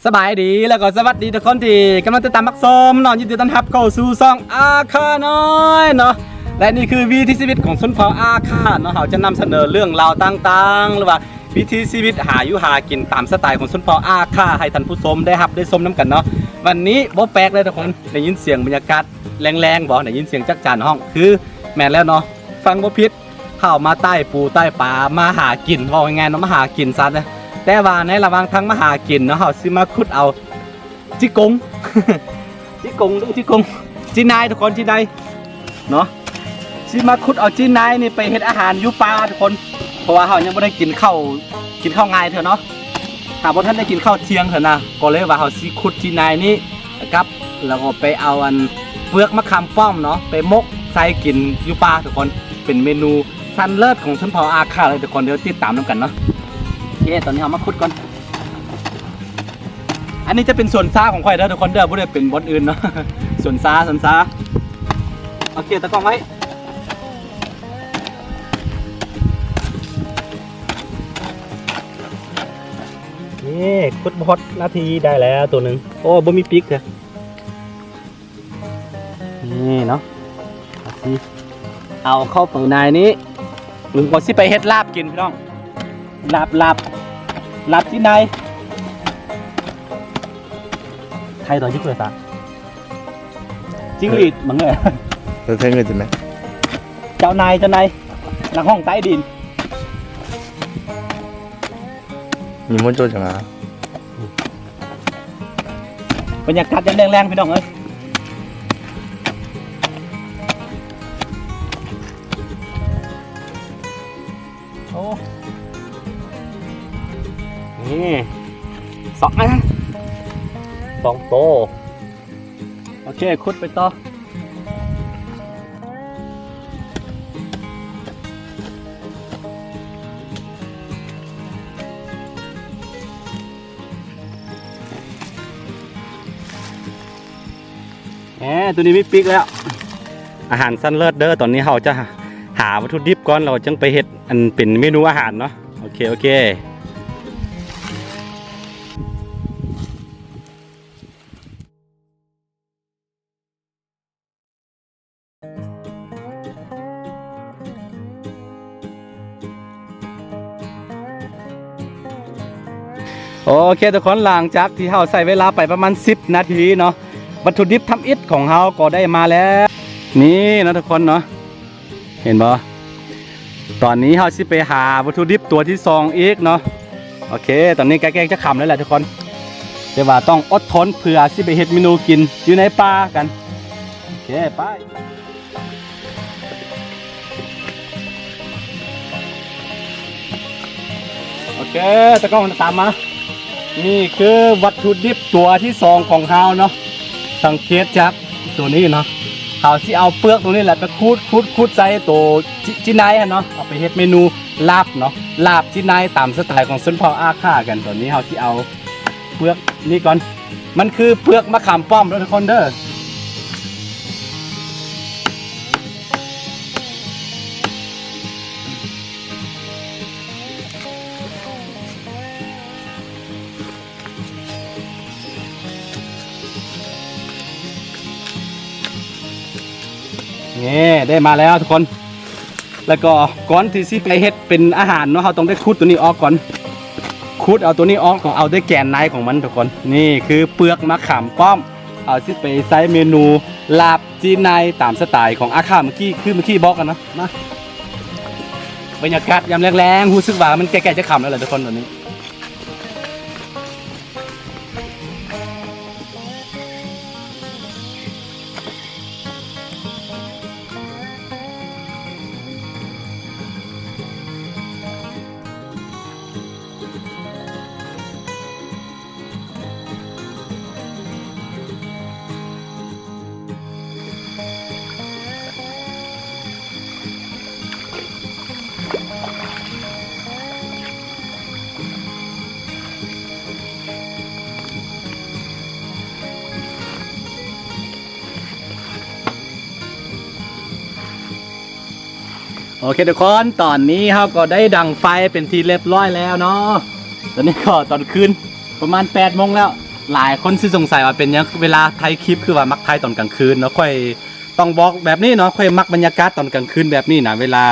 สบายดีแล้วก็สวัสดีทุกคนที่กำลังติดตามมักส้มนอนยินดีต้อนรับเข้าสู่ซองอาคาน้อยเนาะและนี่คือวิถีชีวิตของชนเผ่าอาคาเนาะเราจะนำเสนอเรื่องราวต่างๆหรือว่าวิถีชีวิตหาอยู่หากินตามสไตล์ของชนเผ่าอาคาให้ท่านผู้ชมได้รับได้ชมน้ำกันเนาะวันนี้บ่แปลกเลยทุกคนได้ยินเสียงบรรยากาศแรงๆบ่ได้ยินเสียงจักจานห้องคือแม่นแล้วเนาะฟังบ่ผิดเข้ามาใต้ปูใต้ป่ามาหากินว่าง่ายๆเนาะมาหากินซัดนะแต่ว่าในระหว่างทางมาหากินเนาะเราสิมาขุดเอาจิกง จิกงหรือจิกงจีนายทุกคนจีนายเนาะสิมาขุดเอาจีนายนี่ไปเฮ็ดอาหารอยู่ป่าทุกคนเพราะว่าเรายังไม่ได้กินข้าวง่ายเถอะเนาะหากว่าท่านได้กินข้าวเที่ยงเถอะนะก็เลยว่าเราสิขุดจีนายนี่ครับแล้วก็ไปเอาอันเปลือกมะขามป้อมเนาะไปมกใส่กินอยู่ป่าทุกคนเป็นเมนูชั้นเลิศของชนเผ่าอาคาเลยทุกคนเดี๋ยวติดตามน้ำกันเนาะตอนนี้เรามาขุดก่อนอันนี้จะเป็นส่วนซ่าของข่อยเด้อทุกคนเด้อบ่ได้เป็นบอนอื่นเนาะ ส่วนซ่าโอเคตะกล้องไว้นี่ขุดบอดนาทีได้แล้วตัวหนึ่งโอ้บ่มีปีกเลยนี่เนาะเอาเข้าไปในนี้หรือว่าสิไปเฮ็ดลาบกินพี่น้องลาบที่ไหนไทยต่อญี่ปุ่นตาจิ้งหรีดมั้งเลยเราใช้เงินใช่ไหมเจ้านายหลังห้องใต้ดินมีมดโจจังอ่ะบรรยากาศยังแรงๆพี่น้องเอ้ยโอ้นี่2 โตโอเคขุดไปต่อตัวนี้ไม่ปิกแล้วอาหารสั้นเลิศเด้อตอนนี้เราจะหาวัตถุดิบก่อนเราจึงไปเฮ็ดอันเป็นเมนูอาหารเนาะโอเคโอเคทุกคนหลังจากที่เราใส่เวลาไปประมาณ10 นาทีเนาะวัตถุดิบทำอิฐของเราก็ได้มาแล้วนี่นะทุกคนเนาะเห็นบ่ตอนนี้เราสิไปหาวัตถุดิบตัวที่2อีกเนาะโอเคตอนนี้ใกล้ๆจะค่ำแล้วแหละทุกคนแต่ว่าต้องอดทนเพื่อสิไปเฮ็ดเมนูกินอยู่ในป่ากันโอเคไปโอเคตะกล้องตามมานี่คือวัตถุดิบตัวที่2ของเราเนาะสังเกตจากตัวนี้เนาะเราสิเอาเปลือกตรงนี้แหละไปคูดใส่ตัวจีนายเนาะเอาไปเฮ็ดเมนูลาบเนาะลาบจีนายตามสไตล์ของชนเผ่าอาคากันตัวนี้เราสิเอาเปลือกนี่ก่อนมันคือเปลือกมะขามป้อมทุกคนเด้อนี่ได้มาแล้วทุกคนแล้วก็ก่อนที่สิไปเฮ็ดเป็นอาหารเนาะเราต้องได้คูดตัวนี้ออกก่อนคูดเอาตัวนี้ออกก็เอาได้แกนในของมันทุกคนนี่คือเปลือกมะขามป้อมเอาสิไปใส่เมนูลาบจีนายตามสไตล์ของอาคาเมื่อกี้บอกกันนะมาบรรยากาศยามแรงๆรู้สึกว่ามันใกล้ๆจะค่ำแล้วแหละทุกคนตอนนี้โอเคทุกคนตอนนี้เราก็ได้ดังไฟเป็นทีเรียบร้อยแล้วเนาะตอนนี้ก็ตอนคืนประมาณ8 โมงแล้ว หลายคนสิสงสัยว่าเป็นยังเวลาถ่ายคลิปคือว่ามักถ่ายตอนกลางคืนเนาะค่อยต้องบอกแบบนี้เนาะค่อยมักบรรยากาศตอนกลางคืนแบบนี้นะเวลา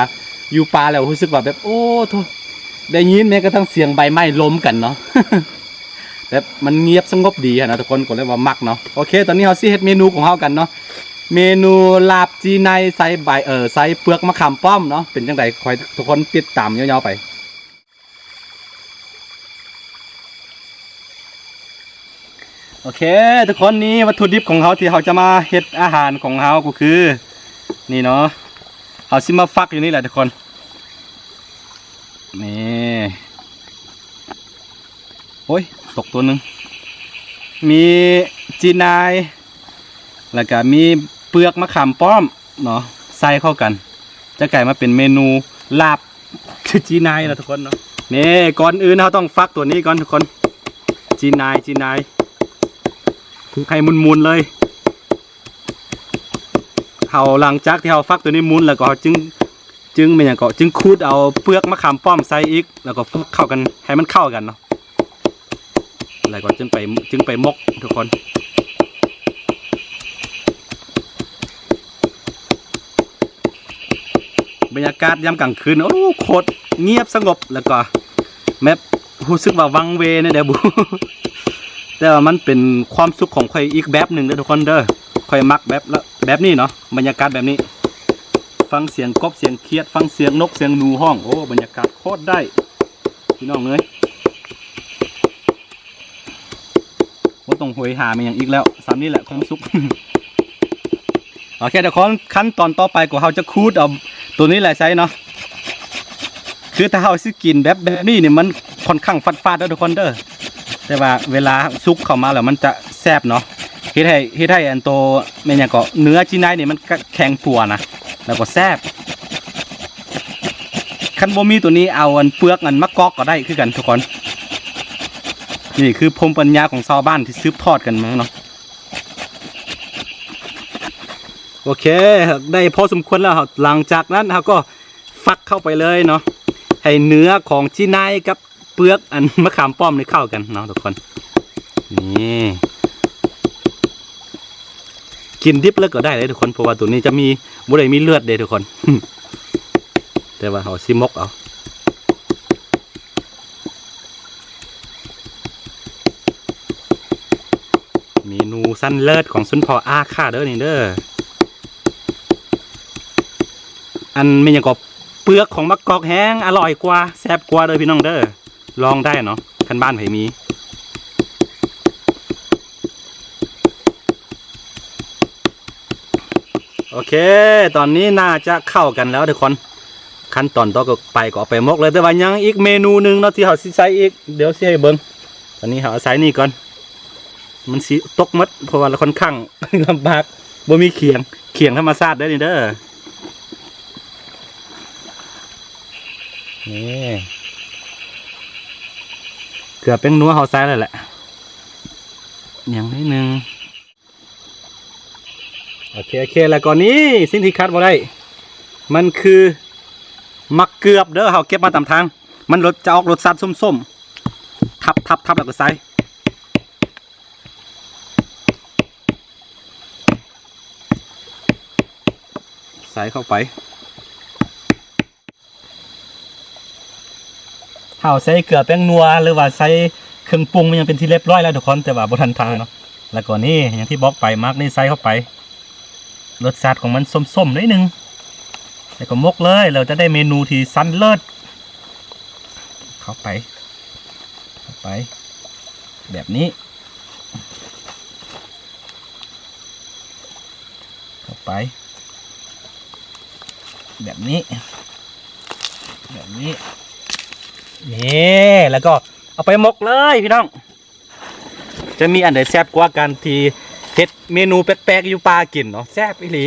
อยู่ป่าแล้วรู้สึกว่าแบบโอ้โธ่ได้ยินแม้กระทั่งเสียงใบไม้ล้มกันเนาะ แบบมันเงียบสงบดีนะทุกคนก็เลยว่ามักเนาะโอเคตอนนี้เราสิเฮ็ดเมนูของเรากันเนาะเมนูลาบจีในใส่ใบใส่เปลือกมะขามป้อมเนาะเป็นจังไดคอยทุกคนติดตามยาวๆไปโอเคทุกคนนี้วัตถุดิบของเขาที่เขาจะมาเฮ็ดอาหารของเขาก็คือนี่เนาะเขาสิมาฟักอยู่นี่แหละทุกคนนี่โอ้ยตกตัวหนึ่งมีจีนายแล้วก็มีเปลือกมะขามป้อมเนาะใส่เข้ากันจะกลายมาเป็นเมนูลาบจีนายนะทุกคนเนาะนี่ก่อนอื่นเราต้องฟักตัวนี้ก่อนทุกคนจีนายคือไข่มุนๆเลยเราหลังจากที่เราฟักตัวนี้มุนแล้วก็จึงเป็นอย่างก็จึงคูดเอาเปลือกมะขามป้อมใส่อีกแล้วก็ฟักเข้ากันให้มันเข้ากันเนาะแล้วก็จึงไปมกทุกคนบรรยากาศยามกลางคืนโอ้โคตรเงียบสงบแล้วก็แม้รู้สึกว่าวังเวเนี่ยเดี๋ยวบู แต่ว่ามันเป็นความสุขของใครอีกแบบหนึ่งเด้อทุกคนเด้อใครมักแบบนี้เนาะบรรยากาศแบบนี้ฟังเสียงกบเสียงเขียดฟังเสียงนกเสียงหนูห้องโอ้บรรยากาศโคตรได้พี่น้องเลยว่าต้องหวยหามันอย่างอีกแล้วซ้ำนี่แหละความสุข โอเคเดี๋ยวขั้นตอนต่อไปก็เขาจะคูดเอาตัวนี้แหละใช้เนาะคือถ้าเขาสิกินแบบนี้เนี่ยมันค่อนข้างฟาดๆแล้วทุกคนเด้อแต่ว่าเวลาซุกเข้ามาแล้วมันจะแซ่บเนาะเฮ็ดให้อันโตเม่นอย่างก็เนื้อจีนายเนี่ยมันแข็งปัวนะแล้วก็แซ่บคันบ่มีตัวนี้เอาอันเปลือกอันมะกอกก็ได้คือกันทุกคนนี่คือภูมิปัญญาของชาวบ้านที่สืบทอดกันมาเนาะโอเคได้พอสมควรแล้วหลังจากนั้นเราก็ฟักเข้าไปเลยเนาะให้เนื้อของจีนายกับเปลือกอันมะขามป้อมนี่เข้ากันเนาะทุกคนนี่กินดิบแล้วก็ได้เลยทุกคนเพราะว่าตัวนี้จะมีบุหรี่มีเลือดเด้ทุกคน แต่ว่าเขาซิมกเอาเมนูสั้นเลิศของสุนทรอาค่าเด้อนี่เด้ออันไม่อย่างกับเปลือกของมะกอกแห้งอร่อยกว่าแซ่บกว่าเลยพี่น้องเด้อลองได้เนาะคันบ้านไผมีโอเคตอนนี้น่าจะเข้ากันแล้วทุกคนขั้นตอนต่อไปก็เอาไปมกเลยแต่ว่ายังอีกเมนูหนึ่งเนาะที่เขาสิใส่อีกเดี๋ยวสิให้เบิ่งตอนนี้เขาเอาใส่นี่ก่อนมันสิตกมัดเพราะว่าเราค่อนข้าง ลำบากบ่มีเขียงธรรมชาติได้นี่เด้อนี่เกือบเป็นนัวเขาใส่แล้วแหละอย่างนิดนึงโอเคแล้วก่อนนี้สิ่งที่คัดมาได้มันคือมักเกือบเด้อเขาเก็บมาตามทางมันจะออกรสชาติส้มๆทับแล้วก็ใส่เข้าไปเขาใส่เกลือแป้งนัวหรือว่าใส่เครื่องปรุงมันยังเป็นที่เรียบร้อยแล้วทุกคนแต่ว่าบนทันทางเนาะแล้วก่อนนี้อย่างที่บอกไปมักนี่ใส่เข้าไปรสชาติของมันส้มๆนิดนึงแล้วก็มกเลยเราจะได้เมนูที่สั้นเลิศเข้าไปแบบนี้เข้าไปแบบนี้นี่แล้วก็เอาไปมกเลยพี่น้องจะมีอันไหนแซ่บกว่ากันที่เฮ็ดเมนูแปลกๆอยู่ป่ากินเนาะแซ่บอีหลี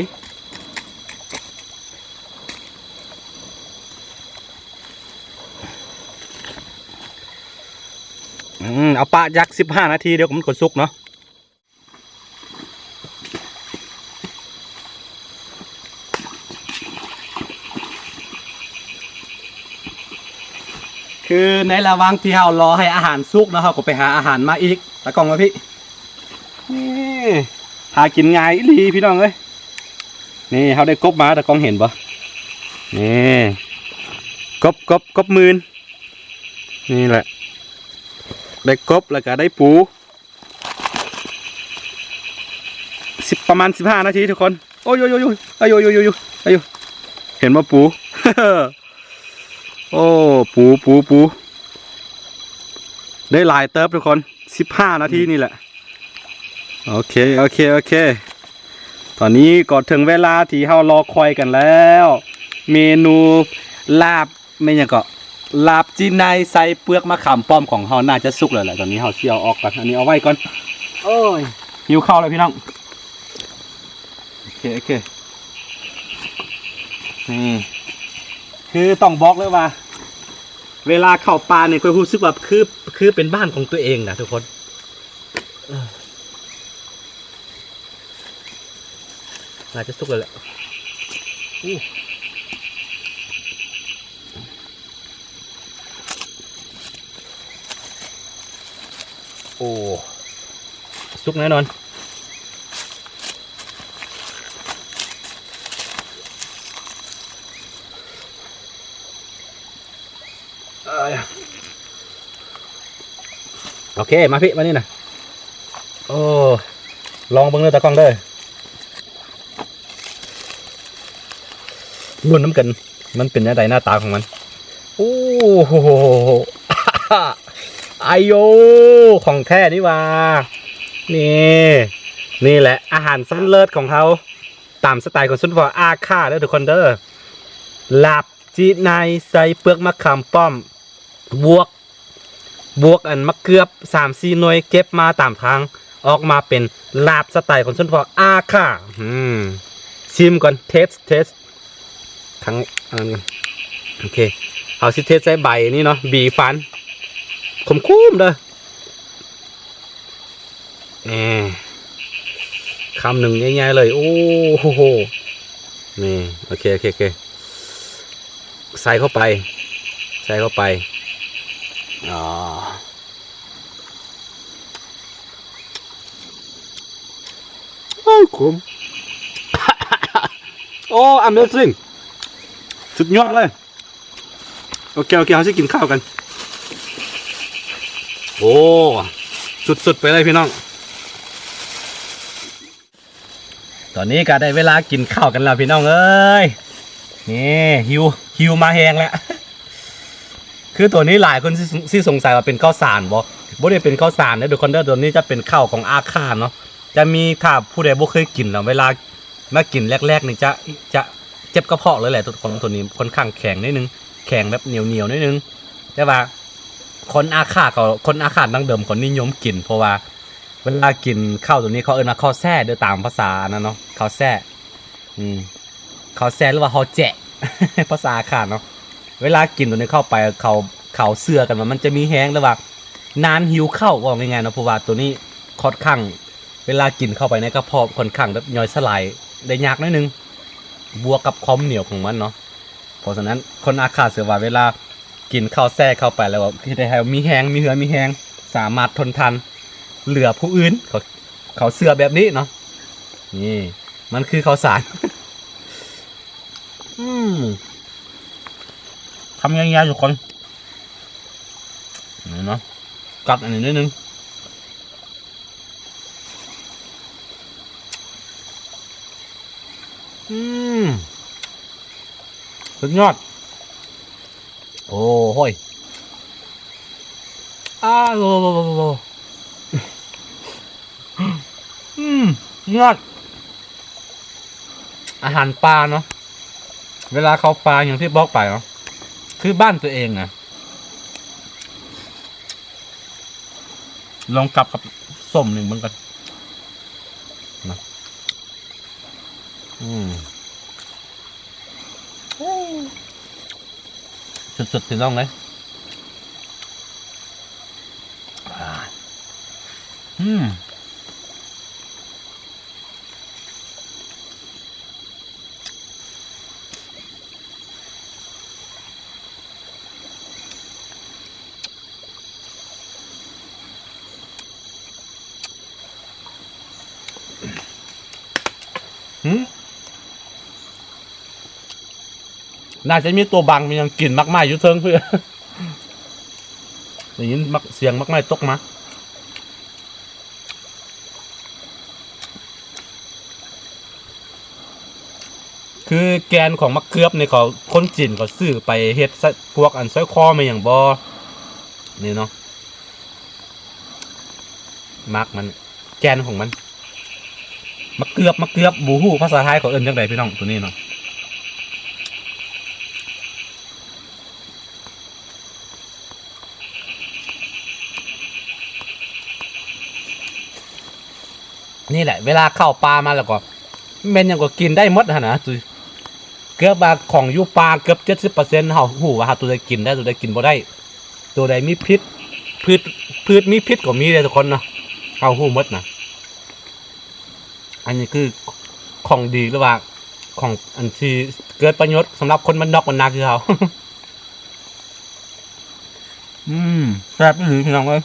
เอาปะยัก15 นาทีเดี๋ยวมันก็สุกเนาะคือในระหว่างที่เรารอให้อาหารสุกเนาะเราก็ไปหาอาหารมาอีกตะกล้องมาพี่ นี่หากินง่ายอีหลีพี่น้องเอ้ยนี่เขาได้กบมาแต่กล้องเห็นปะนี่กบมืนนี่แหละได้กบแล้วก็ได้ปูประมาณ15 นาทีทุกคนโอ้ยเห็นว่าปู โอ้ปูได้หลายเติบทุกคน15 นาทีนี่แหละโอเคตอนนี้ก็ถึงเวลาที่เรารอคอยกันแล้วเมนูลาบไม่ยังก็ลาบจีนในใส่เปลือกมะขามป้อมของเราน่าจะสุกเลยแหละตอนนี้เราเชี่ยวออกก่อนอันนี้เอาไว้ก่อนโอ้ยหิวข้าวเลยพี่น้องโอเคนี่คือต้องบอกเลยว่า เวลาเข้าป่าเนี่ยก็รู้สึกว่าคือเป็นบ้านของตัวเองนะทุกคนน่าจะสุกเลยแหละโอ้สุกแน่นอนโอเคมาพี่มานี่นะโอ้ลองเบิ่งเลยตะกล้องเด้อรุ่นน้ำกันมันเป็นอะไรหน้าตาของมันโอ้โหไอโยของแท้นี่ว่านี่แหละอาหารสั้นเลิศของเขาตามสไตล์ของซุนฟออาค่าเด้อทุกคนเด้อลาบจีนายใส่เปลือกมะขามป้อมบวกอันมะเกือบ3-4 หน่วยเก็บมาตามทางออกมาเป็นลาบสไตล์ของซุนฟออาค่าชิมก่อนเทสทั้งอันกันโอเคเอาสิเทสใส่ใบนี่เนาะบีฟันคุ้มเด้อคำหนึ่งง่ายๆเลยโอ้โหนี่โอเคใส่เข้าไปอ๋อคุ้ม โอ้ Amazing สุดยอดเลยโอเคเขาจะกินข้าวกันโอ้สุดไปเลยพี่น้องตอนนี้ก็ได้เวลากินข้าวกันแล้วพี่น้องเอ้ยนี่หิวมาแหงแล้วคือตัวนี้หลายคนที่สงสัยว่าเป็นข้าวสารบ่ได้เป็นข้าวสารนะทุกคนเด้อตัวนี้จะเป็นข้าวของอาคาเนาะจะมีถ้าผู้ใดบ่เคยกินเนาะเวลามากินแรกๆนี่จะเจ็บกระเพาะเลยแหละทุกคนตัวนี้ค่อนข้างแข็งนิดนึงแข็งแบบเหนียวนิดนึงแต่ว่าคนอาคาดั้งเดิมคนนิยมกินเพราะว่าเวลากินข้าวตัวนี้เขาเอิ้นว่าข้าวแซ่โดยตามภาษานะเนาะข้าวแซ่ข้าวแซ่หรือว่าข้าวแจะภาษาอาคาเนาะเวลากินตัวนี้เข้าไปเขาเสื้อกันว่ามันจะมีแห้งหรือว่านานหิวเข้าว่าง่ายๆเนาะเพราะว่าตัวนี้ค่อนข้างเวลากินเข้าไปในกระเพาะค่อนข้างแบบย่อยสลายได้ยากนิดนึงบวกกับความเหนียวของมันเนาะเพราะฉะนั้นคนอาคาเสือว่าเวลากินข้าวแซ่เข้าไปแล้วที่ได้ให้มีแห้งมีเหือมีแห้งสามารถทนทานเหลือผู้อื่นเขาเสือแบบนี้เนาะนี่มันคือข้าวสารทำง่ายๆทุกคนนี่เนาะกัดอันนี้นิดนึงสุดยอดโอ้โหยโลยอดอาหารปลาเนาะเวลาเขาปลาอย่างที่บอกไปเนาะคือบ้านตัวเองนะลองกลับกับส้มหนึ่งเหมือนกันนะสุดๆถึงต้องเลย น่าจะมีตัวบังมันยังกลิ่นมากมายอยู่เทิงเพื่อได้ยินเสียงมากมายตกมาคือแกนของมะเขือในเขาคนจีนเขาซื้อไปเฮ็ดพวกอันสร้อยคอมาอย่างบอนี่เนาะมักมันแกนของมันมะเขือบบูฮู้ภาษาไทยเขาเอิ้นจังไดพี่น้องตัวนี้เนาะนี่แหละเวลาเข้าปลามาแล้วก็เมนยังก็กินได้หมดฮะนะเกือบบาของอยู่ปลาเกือบ70%เฮาหูว่าตัวใดกินได้ตัวใดกินบ่ได้ตัวใดมีพิษพืชมีพิษก็มีเลยทุกคนเนาะเฮาหูหมดนะอันนี้คือของดีหรือว่าของอันที่เกิดประโยชน์สำหรับคนมันนอกมันนาคือเขา แซ่บไม่ถึงพี่น้องเลย